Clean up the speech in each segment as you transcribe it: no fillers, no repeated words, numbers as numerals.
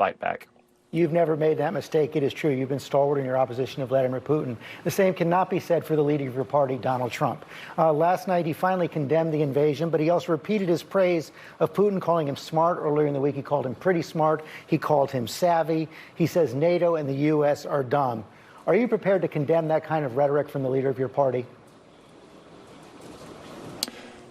fight back. You've never made that mistake. It is true. You've been stalwart in your opposition of Vladimir Putin. The same cannot be said for the leader of your party, Donald Trump. Last night, he finally condemned the invasion, but he also repeated his praise of Putin, calling him smart. Earlier in the week, he called him pretty smart. He called him savvy. He says NATO and the U.S. are dumb. Are you prepared to condemn that kind of rhetoric from the leader of your party?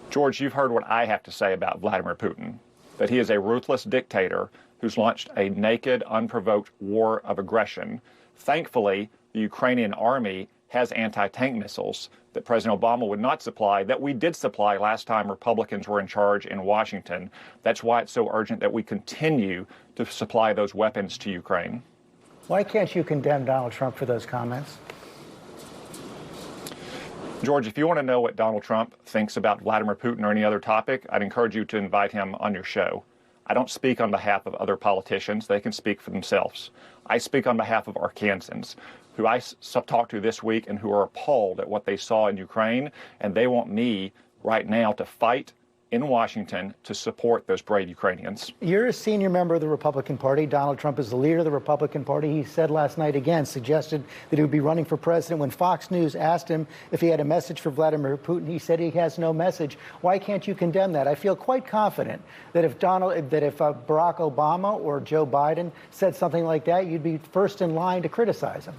George, you've heard what I have to say about Vladimir Putin, that he is a ruthless dictator who's launched a naked, unprovoked war of aggression. Thankfully, the Ukrainian army has anti-tank missiles that President Obama would not supply, that we did supply last time Republicans were in charge in Washington. That's why it's so urgent that we continue to supply those weapons to Ukraine. Why can't you condemn Donald Trump for those comments? George, if you want to know what Donald Trump thinks about Vladimir Putin or any other topic, I'd encourage you to invite him on your show. I don't speak on behalf of other politicians. They can speak for themselves. I speak on behalf of Arkansans, who I talked to this week and who are appalled at what they saw in Ukraine, and they want me right now to fight in Washington to support those brave Ukrainians. You're a senior member of the Republican Party. Donald Trump is the leader of the Republican Party. He said last night again, suggested that he would be running for president. When Fox News asked him if he had a message for Vladimir Putin, he said he has no message. Why can't you condemn that? I feel quite confident that if Barack Obama or Joe Biden said something like that, you'd be first in line to criticize him.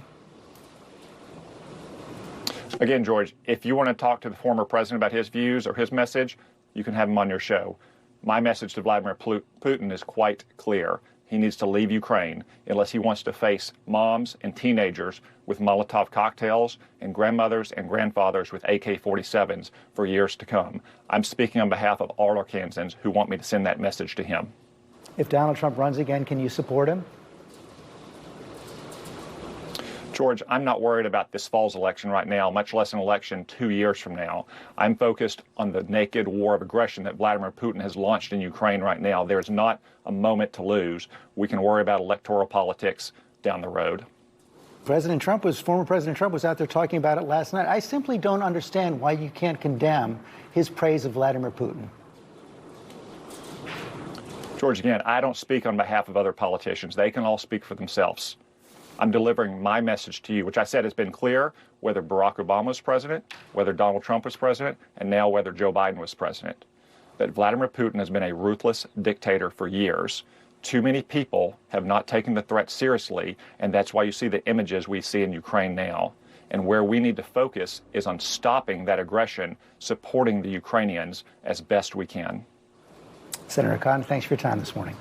Again, George, if you want to talk to the former president about his views or his message, you can have him on your show. My message to Vladimir Putin is quite clear. He needs to leave Ukraine unless he wants to face moms and teenagers with Molotov cocktails and grandmothers and grandfathers with AK-47s for years to come. I'm speaking on behalf of all Arkansans who want me to send that message to him. If Donald Trump runs again, can you support him? George, I'm not worried about this fall's election right now, much less an election 2 years from now. I'm focused on the naked war of aggression that Vladimir Putin has launched in Ukraine right now. There's not a moment to lose. We can worry about electoral politics down the road. Former President Trump was out there talking about it last night. I simply don't understand why you can't condemn his praise of Vladimir Putin. George, again, I don't speak on behalf of other politicians. They can all speak for themselves. I'm delivering my message to you, which I said has been clear, whether Barack Obama was president, whether Donald Trump was president, and now whether Joe Biden was president, that Vladimir Putin has been a ruthless dictator for years. Too many people have not taken the threat seriously, and that's why you see the images we see in Ukraine now. And where we need to focus is on stopping that aggression, supporting the Ukrainians as best we can. Senator Cotton, thanks for your time this morning.